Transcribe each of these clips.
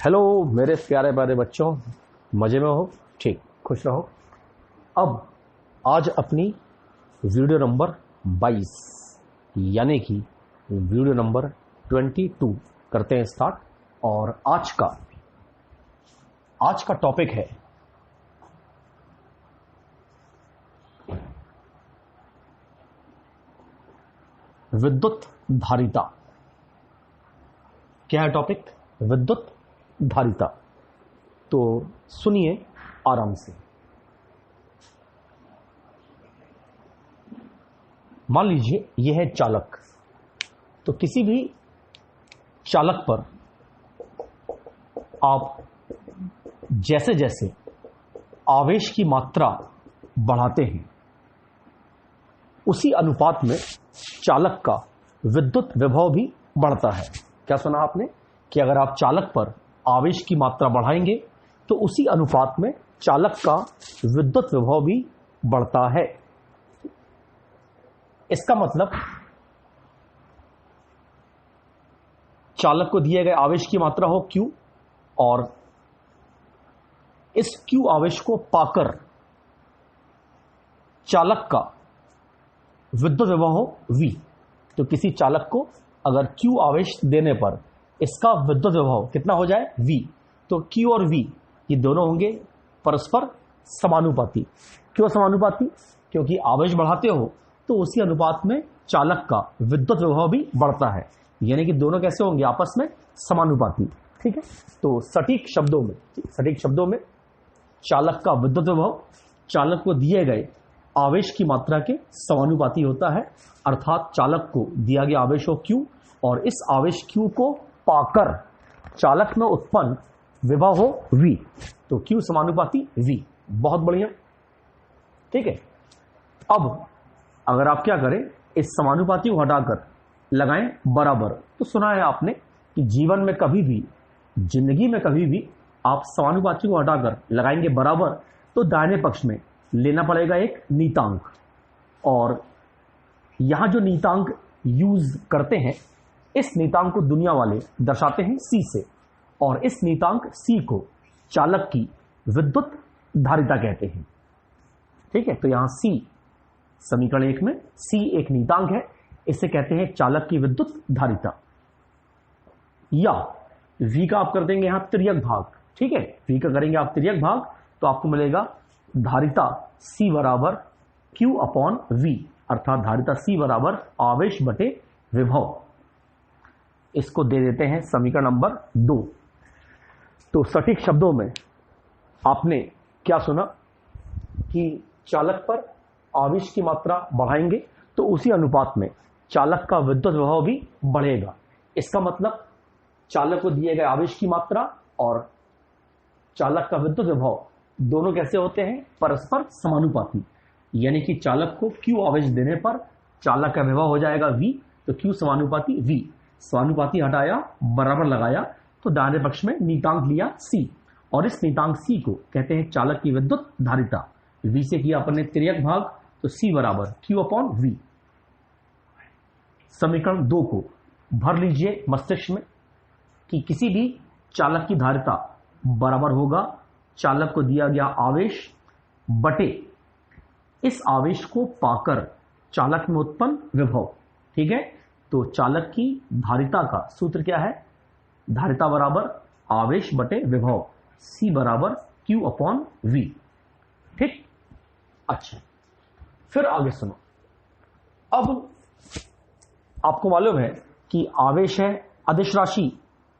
Hello मेरे प्यारे प्यारे बच्चों, मज़े में हो? ठीक, खुश रहो। अब आज अपनी वीडियो नंबर 22 यानी कि वीडियो नंबर 22 करते हैं स्टार्ट। और आज का टॉपिक है विद्युत धारिता। क्या है टॉपिक? विद्युत धारिता। तो सुनिए आराम से। मान लीजिए यह है चालक। तो किसी भी चालक पर आप जैसे जैसे आवेश की मात्रा बढ़ाते हैं उसी अनुपात में चालक का विद्युत विभव भी बढ़ता है। क्या सुना आपने कि अगर आप चालक पर आवेश की मात्रा बढ़ाएंगे तो उसी अनुपात में चालक का विद्युत विभव भी बढ़ता है। इसका मतलब चालक को दिए गए आवेश की मात्रा हो Q और इस Q आवेश को पाकर चालक का विद्युत विभव हो V। तो किसी चालक को अगर Q आवेश देने पर इसका विद्युत विभव कितना हो जाए V, तो Q और V ये दोनों होंगे परस्पर समानुपाती। क्यों समानुपाती? क्योंकि आवेश बढ़ाते हो तो उसी अनुपात में चालक का विद्युत विभव भी बढ़ता है, यानी कि दोनों कैसे होंगे? आपस में समानुपाती। ठीक है, तो सटीक शब्दों में चालक का विद्युत विभव चालक को दिए गए आवेश की मात्रा के समानुपाती होता है। अर्थात चालक को दिया गया आवेश हो Q और इस आवेश Q को पाकर चालक में उत्पन्न विभव हो V, तो Q समानुपाती V। बहुत बढ़िया। ठीक है, अब अगर आप क्या करें, इस समानुपाती को हटाकर लगाएं बराबर। तो सुना है आपने कि जीवन में कभी भी, जिंदगी में कभी भी आप समानुपाती को हटाकर लगाएंगे बराबर तो दाहिने पक्ष में लेना पड़ेगा एक नीतांक। और यहां जो नीतांक यूज करते हैं, इस नीतांक को दुनिया वाले दर्शाते हैं C से, और इस नीतांक C को चालक की विद्युत धारिता कहते हैं। ठीक है, तो यहां C समीकरण 1 में C एक नीतांक है, इसे कहते हैं चालक की विद्युत धारिता। या V का आप कर देंगे यहां तिर्यक भाग। ठीक है, V का करेंगे आप तिर्यक भाग तो आपको मिलेगा धारिता C बराबर Q अपॉन V, अर्थात धारिता C बराबर आवेश बटे विभव। इसको दे देते हैं समीकरण नंबर 2। तो सटीक शब्दों में आपने क्या सुना कि चालक पर आवेश की मात्रा बढ़ाएंगे तो उसी अनुपात में चालक का विद्युत विभव भी बढ़ेगा। इसका मतलब चालक को दिए गए आवेश की मात्रा और चालक का विद्युत विभव दोनों कैसे होते हैं? परस्पर समानुपाती। यानी कि चालक को Q आवेश देने पर चालक का विभव हो जाएगा V, तो Q समानुपाती V। समानुपाती हटाया, बराबर लगाया, तो दाहिने पक्ष में नीतांक लिया C, और इस नीतांक C को कहते हैं चालक की विद्युत धारिता। V से किया अपन ने तिर्यक भाग, तो C बराबर Q अपॉन V। समीकरण 2 को भर लीजिए मस्तिष्क में कि किसी भी चालक की धारिता बराबर होगा चालक को दिया गया आवेश बटे इस आवेश को पाकर चालक में उत्पन्न विभव। ठीक है, तो चालक की धारिता का सूत्र क्या है? धारिता बराबर आवेश बटे विभव, C बराबर Q अपॉन V। ठीक, अच्छा, फिर आगे सुनो। अब आपको मालूम है कि आवेश है अदिश राशि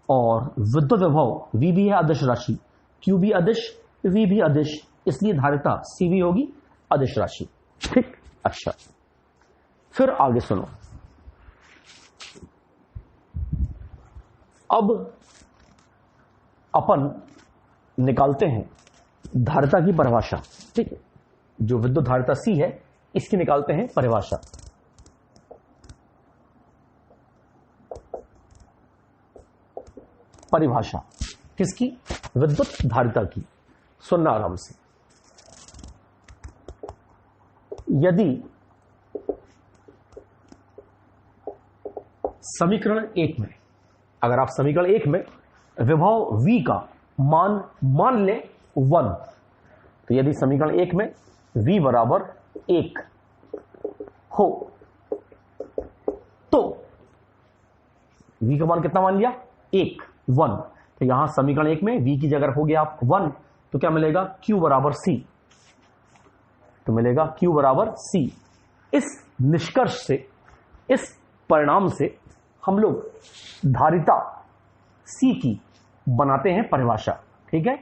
और विद्युत विभव V भी है अदिश राशि, Q भी अदिश, V भी अदिश, इसलिए धारिता C भी होगी अदिश राशि। ठीक, अच्छा, फिर आगे सुनो। अब अपन निकालते हैं धारिता की परिभाषा। ठीक है, जो विद्युत धारिता C है इसकी निकालते हैं परिभाषा। परिभाषा किसकी? विद्युत धारिता की। सुनना आराम से। यदि समीकरण 1 में, अगर आप समीकरण 1 में विभव V का मान मान ले 1, तो यदि समीकरण 1 में V बराबर 1 हो तो V का मान कितना मान लिया? 1 तो यहां समीकरण 1 में V की जगह हो गया आप 1, तो क्या मिलेगा? Q बराबर C, तो मिलेगा Q बराबर C। इस निष्कर्ष से, इस परिणाम से हम लोग धारिता C की बनाते हैं परिभाषा। ठीक है,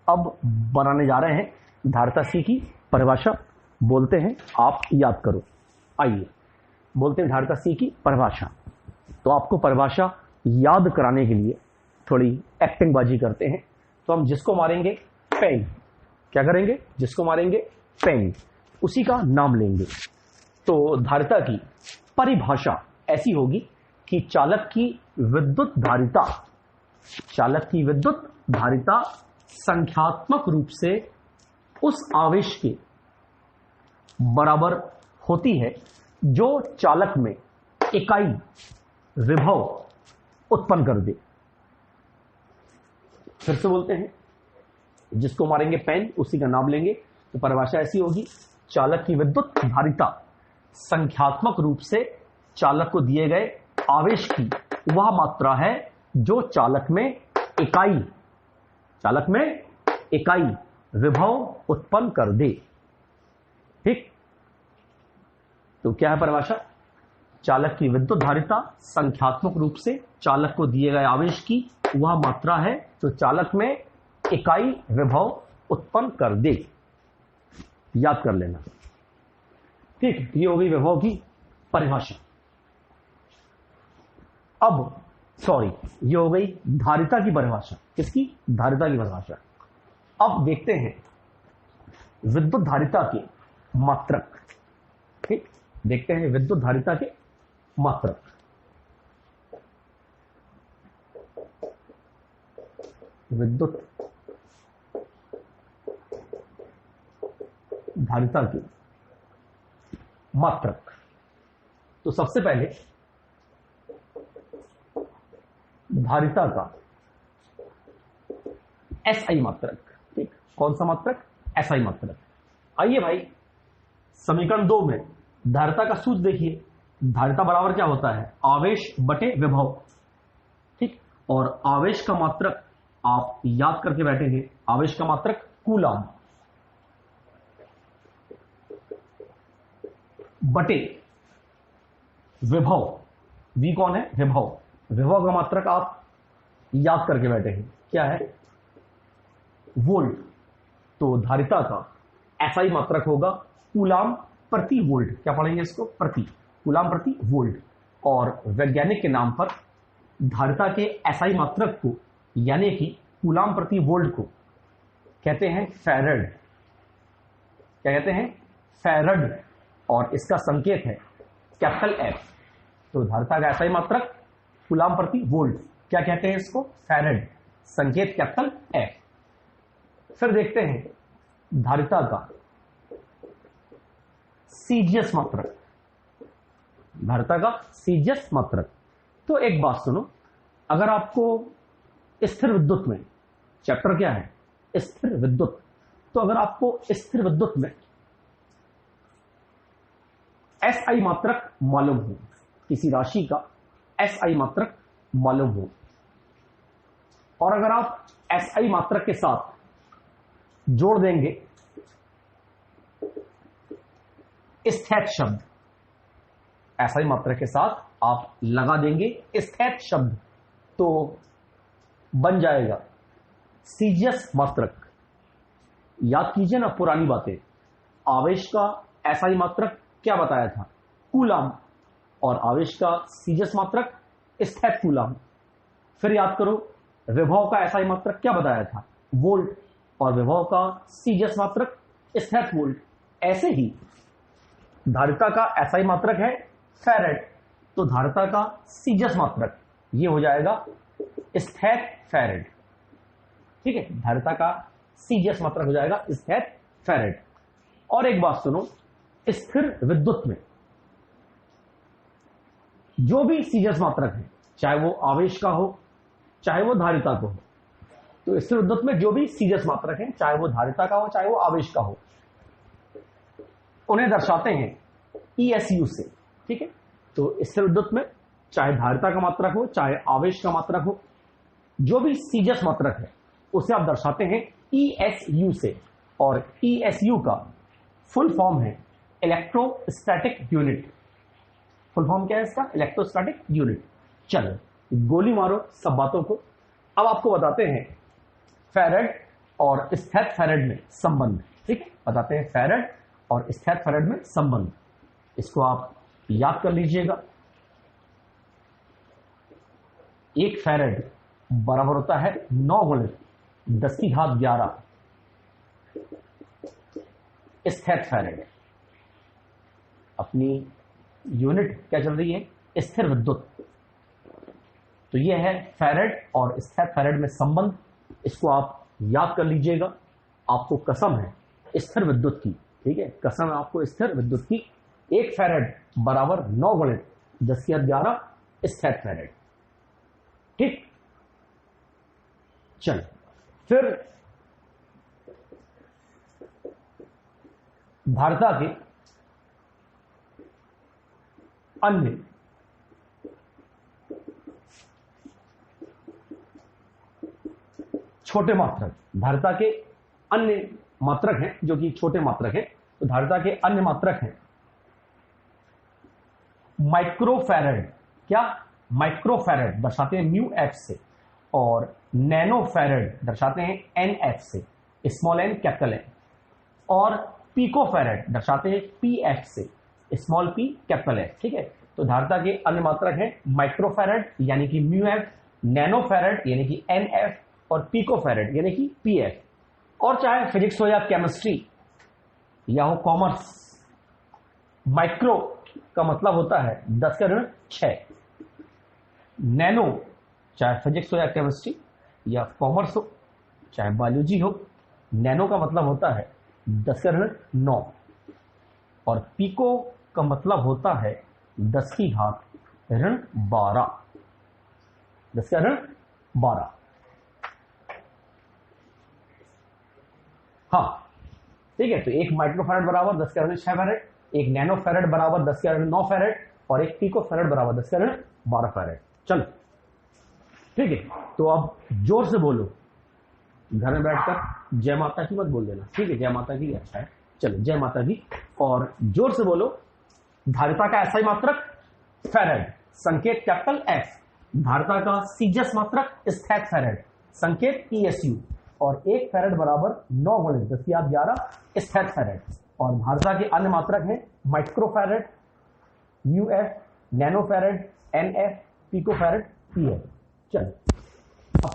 अब बनाने जा रहे हैं धारिता C की परिभाषा। बोलते हैं, आप याद करो। आइए बोलते हैं धारिता C की परिभाषा। तो आपको परिभाषा याद कराने के लिए थोड़ी एक्टिंग बाजी करते हैं। तो हम जिसको मारेंगे पेन, क्या करेंगे? जिसको मारेंगे पेन, उसी का नाम लेंगे। तो धारिता की परिभाषा ऐसी होगी कि चालक की विद्युत धारिता, चालक की विद्युत धारिता संख्यात्मक रूप से उस आवेश के बराबर होती है जो चालक में इकाई विभव उत्पन्न कर दे। फिर से बोलते हैं, जिसको मारेंगे पेन उसी का नाम लेंगे। तो परिभाषा ऐसी होगी, चालक की विद्युत धारिता संख्यात्मक रूप से चालक को दिए गए आवेश की वह मात्रा है जो चालक में इकाई विभव उत्पन्न कर दे। ठीक, तो क्या है परिभाषा? चालक की विद्युत धारिता संख्यात्मक रूप से चालक को दिए गए आवेश की वह मात्रा है जो चालक में इकाई विभव उत्पन्न कर दे। याद कर लेना। ठीक, ये हो गई विभव की परिभाषा। अब ये हो गई धारिता की परिभाषा। किसकी? धारिता की परिभाषा। अब देखते हैं विद्युत धारिता के मात्रक। ठीक, देखते हैं विद्युत धारिता के मात्रक। विद्युत धारिता के मात्रक। तो सबसे पहले धारिता का SI मात्रक। ठीक, कौन सा मात्रक? SI मात्रक। आइए भाई, समीकरण 2 में धारिता का सूत्र देखिए। धारिता बराबर क्या होता है? आवेश बटे विभव। ठीक, और आवेश का मात्रक आप याद करके बैठेंगे। आवेश का मात्रक कूलम बटे विभव। V कौन है? विभव। विभव का मात्रक आप याद करके बैठे हैं, क्या है? वोल्ट। तो धारिता का SI मात्रक होगा कूलम प्रति वोल्ट। क्या पढ़ेंगे इसको? प्रति, कूलम प्रति वोल्ट। और वैज्ञानिक के नाम पर धारिता के SI मात्रक को, यानी कि कूलम प्रति वोल्ट को कहते हैं फैराड। क्या कहते हैं? फैराड। और इसका संकेत है कैपिटल F। तो धारिता का SI मात्रक कूलम प्रति वोल्ट, क्या कहते हैं इसको? फैराड। संकेत कैपिटल F। फिर देखते हैं धारिता का सीजीएस मात्रक। धारिता का सीजीएस मात्रक। तो एक बात सुनो, अगर आपको स्थिर विद्युत में, चैप्टर क्या है? स्थिर विद्युत। तो अगर आपको स्थिर विद्युत में SI मात्रक मालूम हो, किसी राशि का SI मात्रक मालूम हो, और अगर आप SI मात्रक के साथ जोड़ देंगे स्थैत शब्द, SI मात्रक के साथ आप लगा देंगे स्थैत शब्द, तो बन जाएगा सीजीएस मात्रक। याद कीजिए ना पुरानी बातें। आवेश का SI मात्रक क्या बताया था? कूलम। और आवेश का सीजीएस मात्रक स्थैत कूलम। फिर याद करो, विभव का SI मात्रक क्या बताया था? वोल्ट। और विभव का सीजीएस मात्रक स्थैत वोल्ट। ऐसे ही धारिता का SI मात्रक है फैराड। तो धारिता का सीजीएस मात्रक ये हो जाएगा स्थैत फैराड। ठीक है, धारिता का सीजीएस मात्रक हो जाएगा स्थैत फैराड। और एक बात सुनो, स्थिर विद्युत में जो भी सीजीएस मात्रक है, चाहे वो आवेश का हो चाहे वो धारिता को हो। तो स्थिर विद्युत में जो भी सीरियस मात्रक है, चाहे वो धारिता का हो चाहे वो आवेश का हो, उन्हें दर्शाते हैं ESU से। ठीक है, तो स्थिर विद्युत में चाहे धारिता का मात्रक हो चाहे आवेश का मात्रक हो, जो भी सीरियस मात्रक है उसे आप दर्शाते हैं ESU से। और ESU का फुल फॉर्म है इलेक्ट्रोस्टैटिक यूनिट। फुल फॉर्म क्या है इसका? Electrostatic unit. चलो गोली मारो सब बातों को। अब आपको बताते हैं फैराड और स्थैथ फैराड में संबंध। ठीक है, बताते हैं फैराड और स्थैथ फैराड में संबंध। इसको आप याद कर लीजिएगा। एक फैराड बराबर होता है 9 गुणित 10⁻11 स्थैथ फैराड। अपनी यूनिट क्या चल रही है? स्थिर विद्युत। तो यह है फैराड और स्थैथ फैराड में संबंध। इसको आप याद कर लीजिएगा। आपको कसम है स्थिर विद्युत की। ठीक है, कसम है आपको स्थिर विद्युत की। एक फैराड बराबर 9 गुणित 10⁻11 स्थैथ फैराड। ठीक, चल फिर धारिता के अन्य छोटे मात्रक, धारिता के अन्य मात्रक हैं जो कि छोटे मात्रक हैं। तो धारिता के अन्य मात्रक हैं माइक्रोफैराड। क्या? माइक्रोफैराड दर्शाते हैं μF से, और नैनोफैराड दर्शाते हैं NF से, स्मॉल n कैपिटल N, और पिकोफैराड दर्शाते हैं PF से, स्मॉल p कैपिटल F। ठीक है, तो धारिता के अन्य मात्रक हैं माइक्रोफैराड यानी कि μF, नैनोफैराड यानी कि NF, और पिकोफैराड यानी कि PF। और चाहे फिजिक्स हो या केमिस्ट्री या हो कॉमर्स, माइक्रो का मतलब होता है 10⁻6। नैनो चाहे फिजिक्स हो या केमिस्ट्री या कॉमर्स हो चाहे बायोलॉजी हो, नैनो का मतलब होता है 10⁻9, और पिको का मतलब होता है 10⁻12। 10⁻12। हाँ ठीक है, तो एक माइक्रोफैराड बराबर 10⁻6 फैराड, एक नैनो फैराड बराबर 10⁻9 फैराड, और एक पिको फैराड बराबर 10⁻12 फैराड। चलो ठीक है, तो अब जोर से बोलो, घर में बैठकर जय माता की मत बोल देना। ठीक है, जय माता की अच्छा है। चलो जय माता की, और जोर से बोलो। धारिता का ऐसा ही मात्रक फैराड, संकेत कैपिटल F। धारिता का सीजस मात्रक स्थैथ फैराड, संकेत ESU, और एक फैराड बराबर 9 गुणित 10⁻11 स्थैथ फैराड। और धारिता के अन्य मात्रक हैं microfarad, μF, nanofarad, NF, picofarad, PF। चलो अब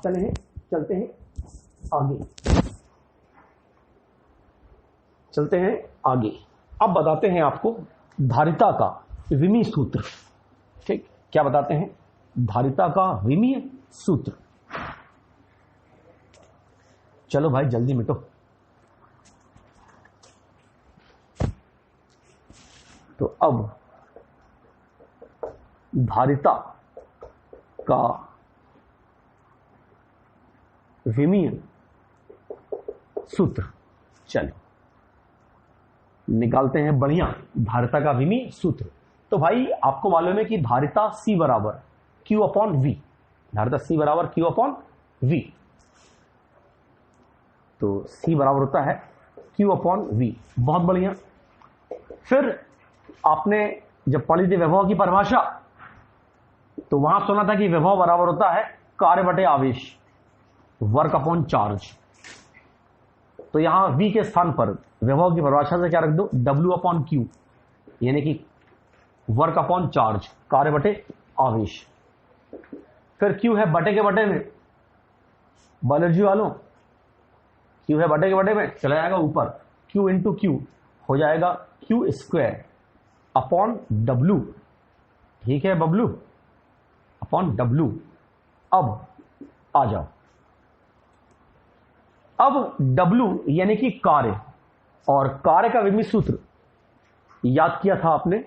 चलते हैं आगे। अब बताते हैं आपको धारिता का विमीय सूत्र। ठीक, क्या बताते हैं? धारिता का विमीय सूत्र। चलो भाई जल्दी मिटो। तो अब धारिता का विमीय सूत्र, चलो निकालते हैं बढ़िया धारिता का विमीय सूत्र। तो भाई आपको मालूम है कि धारिता C बराबर Q/V, धारिता C बराबर Q/V। तो C बराबर होता है Q/V। बहुत बढ़िया। फिर आपने जब पढ़ी थी विभव की परिभाषा, तो वहां सुना था कि विभव बराबर होता है कार्य बटे आवेश, वर्क अपॉन चार्ज। तो यहां V के स्थान पर विभव की परिभाषा से क्या रख दो? W/Q, यानी कि वर्क अपॉन चार्ज, कार्य बटे आवेश। फिर Q है बटे के बटे में, बायोलॉजी वालों Q है बटे के बटे में, चला जाएगा ऊपर, Q इंटू Q हो जाएगा Q² अपॉन W। ठीक है बबलू, अपॉन W। अब आ जाओ, अब W यानी कि कार्य, और कार्य का विमीय सूत्र याद किया था आपने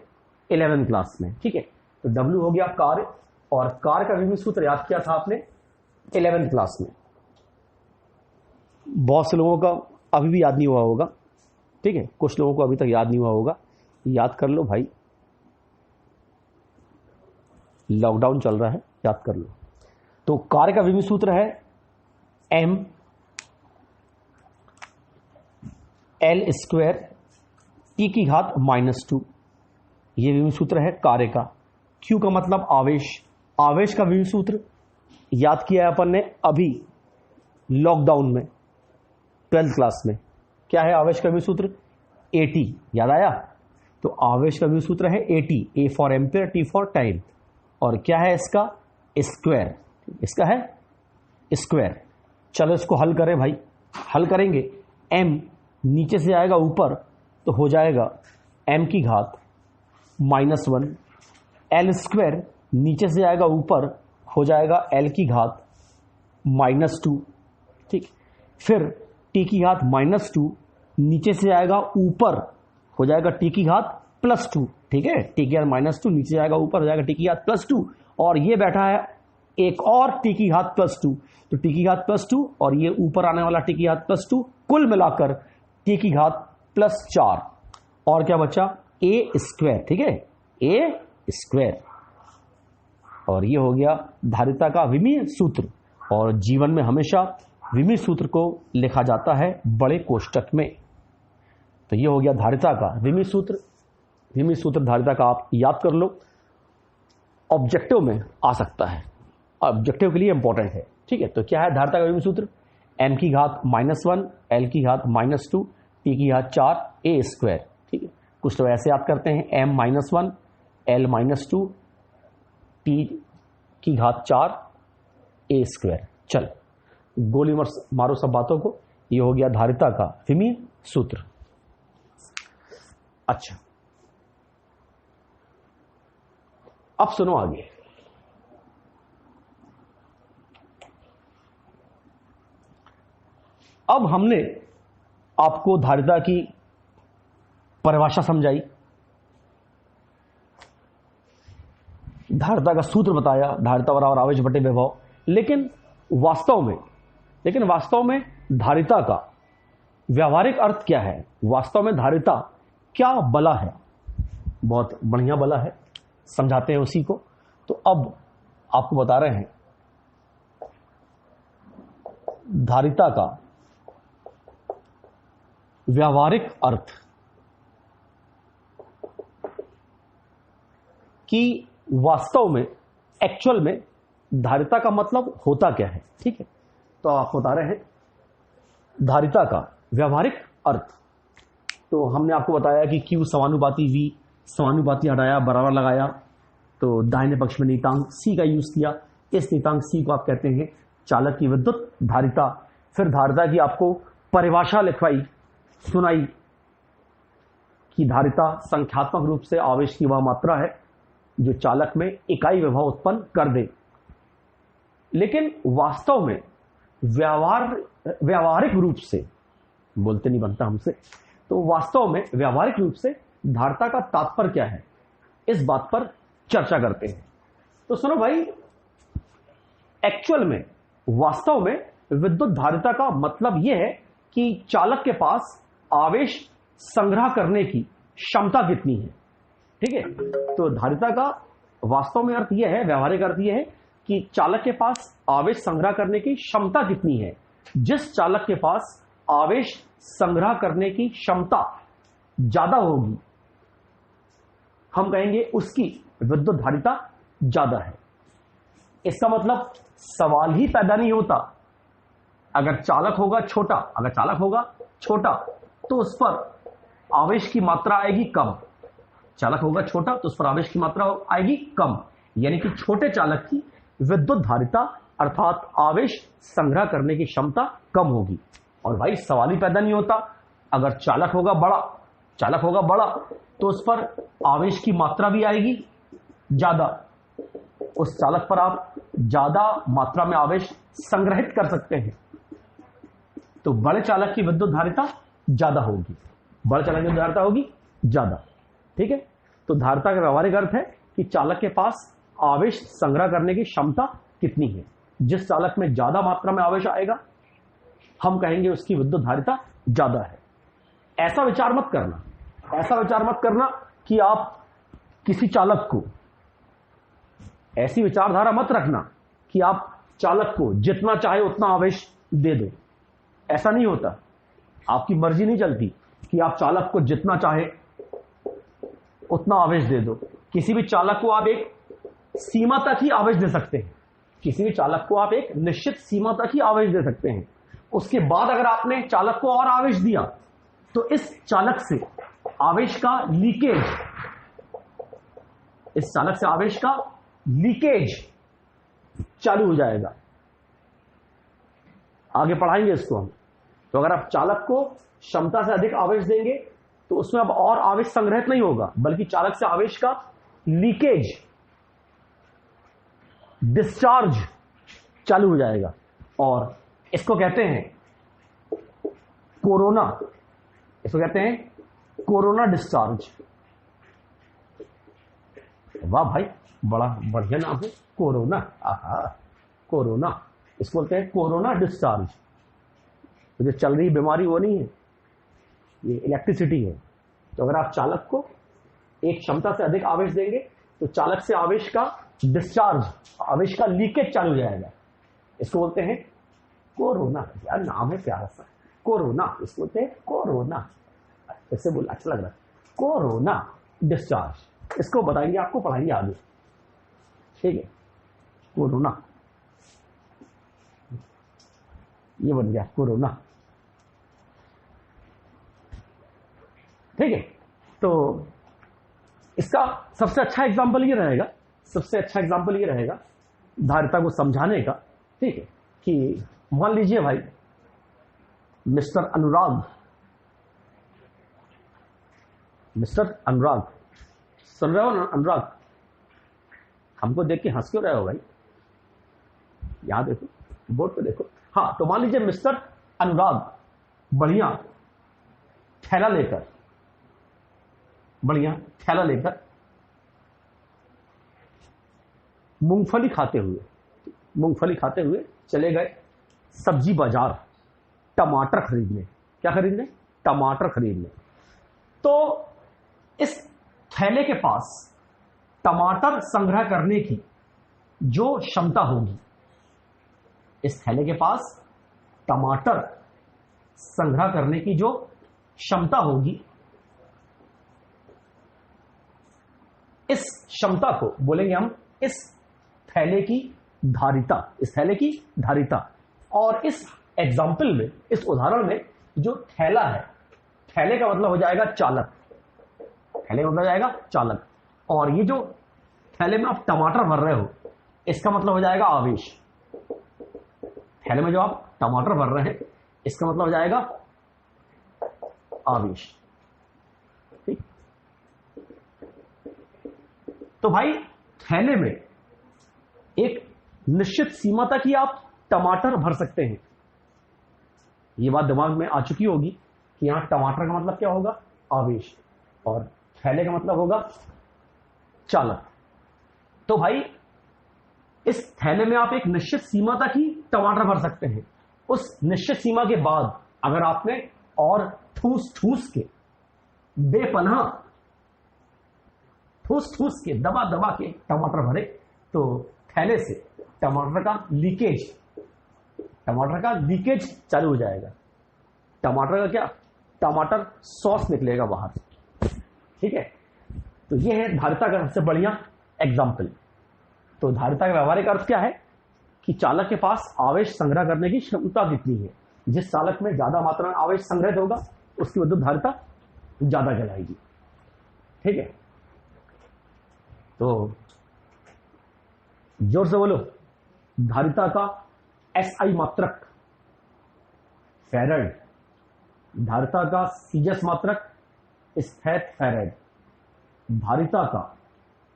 11वीं क्लास में। ठीक है, तो W हो गया कार्य, और कार्य का विमीय सूत्र याद किया था आपने 11th क्लास में। बहुत से लोगों का अभी भी याद नहीं हुआ होगा, ठीक है, कुछ लोगों को अभी तक याद नहीं हुआ होगा, याद कर लो भाई, लॉकडाउन चल रहा है, याद कर लो। तो कार्य का विभव सूत्र है m l स्क्वायर t की घात -2, ये विभव सूत्र है कार्य का। q का मतलब आवेश, आवेश का विभव सूत्र याद किया है अपन ने अभी लॉकडाउन में 12th क्लास में। क्या है आवेश का विभव सूत्र? AT, याद आया? तो आवेश का विभव सूत्र है AT, A for ampere, T for time. और क्या है इसका? स्क्वायर, इसका है स्क्वायर। चलो इसको हल करें भाई, हल करेंगे। m नीचे से आएगा ऊपर तो हो जाएगा m की घात -1, l स्क्वायर नीचे से आएगा ऊपर हो जाएगा l की घात -2, ठीक। फिर t की घात -2 नीचे से आएगा ऊपर हो जाएगा t की घात +2, ठीक है, t की घात -2 नीचे आएगा ऊपर हो जाएगा t की घात +2, और ये बैठा है एक और t की घात +2, तो t की घात +2 और ये ऊपर आने वाला t की घात +2, कुल मिलाकर t की घात +4, और क्या बचा? a स्क्वायर, ठीक है, a स्क्वायर। और ये हो गया धारिता का विमीय सूत्र। और जीवन में हमेशा विमीय सूत्र को लिखा जाता है बड़े कोष्टक में। तो ये हो गया धारिता का विमीय सूत्र। विमीय सूत्र धारिता का आप याद कर लो, ऑब्जेक्टिव में आ सकता है, ऑब्जेक्टिव के लिए इंपॉर्टेंट है, ठीक है। तो क्या है धारिता का विमीय सूत्र? m की घात -1, l की घात -2, t की घात 4, a स्क्वायर, ठीक है। कुछ तो ऐसे याद करते हैं, m -1, l -2, t की घात 4, a स्क्वायर। चल गोली मारो सब बातों को। ये हो गया धारिता का विमीय सूत्र। अच्छा, अब सुनो आगे। अब हमने आपको धारिता की परिभाषा समझाई, धारिता का सूत्र बताया, धारिता बराबर आवेश बटे विभव। लेकिन वास्तव में धारिता का व्यावहारिक अर्थ क्या है? वास्तव में धारिता क्या बला है? बहुत बढ़िया बला है, समझाते हैं उसी को। तो अब आपको बता रहे हैं धारिता का व्यावहारिक अर्थ कि वास्तव में, एक्चुअल में धारिता का मतलब होता क्या है, ठीक है। तो आप बता रहे हैं धारिता का व्यावहारिक अर्थ। तो हमने आपको बताया कि Q समानुपाती V, समानुपाती हटाया, बराबर लगाया, तो दाहिने पक्ष में नियतांक C का यूज किया। इस नियतांक C को आप कहते हैं चालक की विद्युत धारिता। फिर धारिता की आपको परिभाषा लिखवाई, सुनाई कि धारिता संख्यात्मक रूप से आवेश की वह मात्रा है जो चालक में इकाई विभव उत्पन्न कर दे। लेकिन वास्तव में व्यावहारिक रूप से, बोलते नहीं बनता हमसे, तो वास्तव में व्यावहारिक रूप से धारिता का तात्पर्य क्या है, इस बात पर चर्चा करते हैं। तो सुनो भाई, एक्चुअल में, वास्तव में विद्युत धारिता का मतलब यह है कि चालक के पास आवेश संग्रह करने की क्षमता कितनी है, ठीक है। तो धारिता का वास्तव में अर्थ यह है, व्यावहारिक अर्थ यह है कि चालक के पास आवेश संग्रह करने की क्षमता कितनी है। जिस चालक के पास आवेश संग्रह करने की क्षमता ज्यादा होगी, हम कहेंगे उसकी विद्युत धारिता ज्यादा है। इसका मतलब सवाल ही पैदा नहीं होता। अगर चालक होगा छोटा, तो उस पर आवेश की मात्रा आएगी कम। चालक होगा छोटा तो उस पर आवेश की मात्रा आएगी कम, यानी कि छोटे चालक की विद्युत धारिता अर्थात आवेश संग्रह करने की क्षमता कम होगी। और भाई सवाल ही पैदा नहीं होता, अगर चालक होगा बड़ा तो उस पर आवेश की मात्रा भी आएगी ज्यादा, उस चालक पर आप ज्यादा मात्रा में आवेश संग्रहित कर सकते हैं। तो बड़े चालक की विद्युत धारिता ज्यादा होगी, ज्यादा, ठीक है। तो धारिता का व्यावहारिक अर्थ है कि चालक के पास आवेश संग्रह करने की क्षमता कितनी है। जिस चालक में ज्यादा मात्रा में आवेश आएगा हम कहेंगे उसकी विद्युत धारिता ज्यादा है। ऐसा विचार मत करना कि आप किसी चालक को, ऐसी विचारधारा मत रखना कि आप चालक को जितना चाहे उतना आवेश दे दो। ऐसा नहीं होता, आपकी मर्जी नहीं चलती कि आप चालक को जितना चाहे उतना आवेश दे दो। किसी भी चालक को आप एक सीमा तक ही आवेश दे सकते हैं, किसी भी चालक को आप एक निश्चित सीमा तक ही आवेश दे सकते हैं। उसके बाद अगर आपने चालक को और आवेश दिया तो इस चालक से आवेश का लीकेज, इस चालक से आवेश का लीकेज चालू हो जाएगा। आगे पढ़ाएंगे इसको हम। तो अगर आप चालक को क्षमता से अधिक आवेश देंगे तो उसमें अब और आवेश संग्रहित नहीं होगा, बल्कि चालक से आवेश का लीकेज, डिस्चार्ज चालू हो जाएगा। और इसको कहते हैं कोरोना, इसको कहते हैं कोरोना डिस्चार्ज। वाह भाई, बड़ा बढ़िया नाम है, कोरोना। आहा, कोरोना, इसको बोलते हैं कोरोना डिस्चार्ज। तो जो चल रही बीमारी वो नहीं है, ये इलेक्ट्रिसिटी है। तो अगर आप चालक को एक क्षमता से अधिक आवेश देंगे तो चालक से आवेश का डिस्चार्ज, आवेश का लीकेज चालू हो जाएगा। इसको बोलते हैं कोरोना। यार नाम है प्यारा सा, कोरोना। इसको बोलते हैं कोरोना। ऐसे बोला अच्छा लग रहा है, कोरोना डिस्चार्ज। इसको बताएंगे, आपको पढ़ाएंगे आगे, ठीक है। कोरोना, ये बन गया कोरोना, ठीक है। तो इसका सबसे अच्छा एग्जाम्पल ये रहेगा, सबसे अच्छा एग्जाम्पल ये रहेगा धारिता को समझाने का, ठीक है, कि मान लीजिए भाई मिस्टर अनुराग, मिस्टर अनुराग, सुन रहे हो ना अनुराग? हमको देख के हंस क्यों रहे हो भाई? यहां देखो, बोर्ड पे देखो। हाँ, तो मान लीजिए मिस्टर अनुराग बढ़िया थैला लेकर, बढ़िया थैला लेकर मूंगफली खाते हुए चले गए सब्जी बाजार टमाटर खरीदने। क्या खरीदने? टमाटर खरीदने। तो इस थैले के पास टमाटर संग्रह करने की जो क्षमता होगी, इस थैले के पास टमाटर संग्रह करने की जो क्षमता होगी, इस क्षमता को बोलेंगे हम इस थैले की धारिता, इस थैले की धारिता। और इस एग्जाम्पल में, इस उदाहरण में जो थैला है, थैले का मतलब हो जाएगा चालक, थैले का मतलब हो जाएगा चालक। और ये जो थैले में आप टमाटर भर रहे हो, इसका मतलब हो जाएगा आवेश। थैले में जो आप टमाटर भर रहे हैं, इसका मतलब हो जाएगा आवेश, ठीक। तो भाई थैले में एक निश्चित सीमा तक ही आप टमाटर भर सकते हैं। ये बात दिमाग में आ चुकी होगी कि यहां टमाटर का मतलब क्या होगा? आवेश, और थैले का मतलब होगा चालक। तो भाई इस थैले में आप एक निश्चित सीमा तक ही टमाटर भर सकते हैं। उस निश्चित सीमा के बाद अगर आपने और ठूस के बेपनाह ठूस के दबा के टमाटर भरे तो थैले से टमाटर का लीकेज चालू हो जाएगा। टमाटर का क्या? टमाटर सॉस निकलेगा बाहर, ठीक है। तो ये है धारिता का सबसे बढ़िया एग्जाम्पल। तो धारिता का व्यावहारिक अर्थ क्या है कि चालक के पास आवेश संग्रह करने की क्षमता कितनी है। जिस चालक में ज्यादा मात्रा में आवेश संग्रहित होगा उसकी विद्युत धारिता ज्यादा कहलाएगी, ठीक है। तो जोर से बोलो, धारिता का एसआई मात्रक फैराड, धारिता का सीजस मात्रक स्थैत फैराड, धारिता का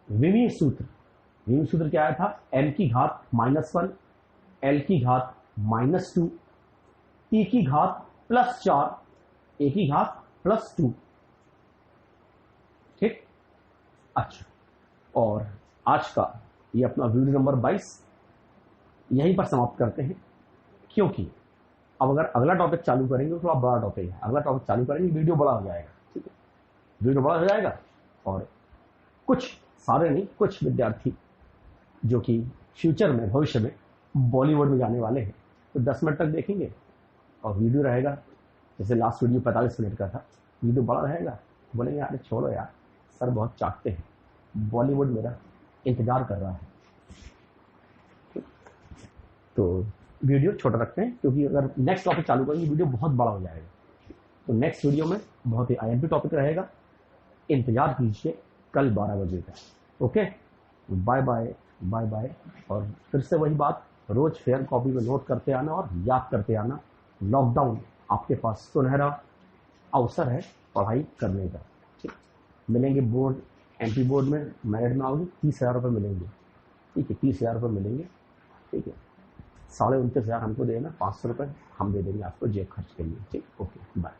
विमीय सूत्र क्या आया था? m की घात -1, l की घात -2, t की घात +4, a की घात +2, ठीक। अच्छा, और आज का ये अपना वीडियो नंबर 22 यहीं पर समाप्त करते हैं, क्योंकि अब अगर अगला टॉपिक चालू करेंगे तो थोड़ा बड़ा टॉपिक है। अगला टॉपिक चालू करेंगे, वीडियो बड़ा हो जाएगा, ठीक है, वीडियो बड़ा हो जाएगा। और कुछ, सारे नहीं, कुछ विद्यार्थी जो कि फ्यूचर में, भविष्य में बॉलीवुड में जाने वाले हैं, तो 10 मिनट तक देखेंगे और वीडियो रहेगा, जैसे लास्ट वीडियो 45 मिनट का था, वीडियो बड़ा रहेगा, बोलेंगे यार छोड़ो यार, सर बहुत चाहते हैं, बॉलीवुड मेरा इंतजार कर रहा है। तो वीडियो छोटा रखते हैं, क्योंकि अगर नेक्स्ट टॉपिक चालू करेंगे वीडियो बहुत बड़ा हो जाएगा। तो नेक्स्ट वीडियो में बहुत ही आईएमपी टॉपिक रहेगा, इंतजार कीजिए कल 12 बजे का। Okay, bye bye bye bye. और फिर से वही बात, रोज फेयर कॉपी में नोट करते आना और याद करते आना। लॉकडाउन आपके पास सुनहरा अवसर है पढ़ाई करने का। ठीक, मिलेंगे बोर्ड, एमपी बोर्ड में मेरिट में आओगे 30,000 रुपये मिलेंगे, ठीक है, 30,000 रुपये मिलेंगे, ठीक है, 29,500 हमको देना, 500 रुपये हम दे देंगे आपको जेब खर्च के लिए। ठीक, ओके, बाय।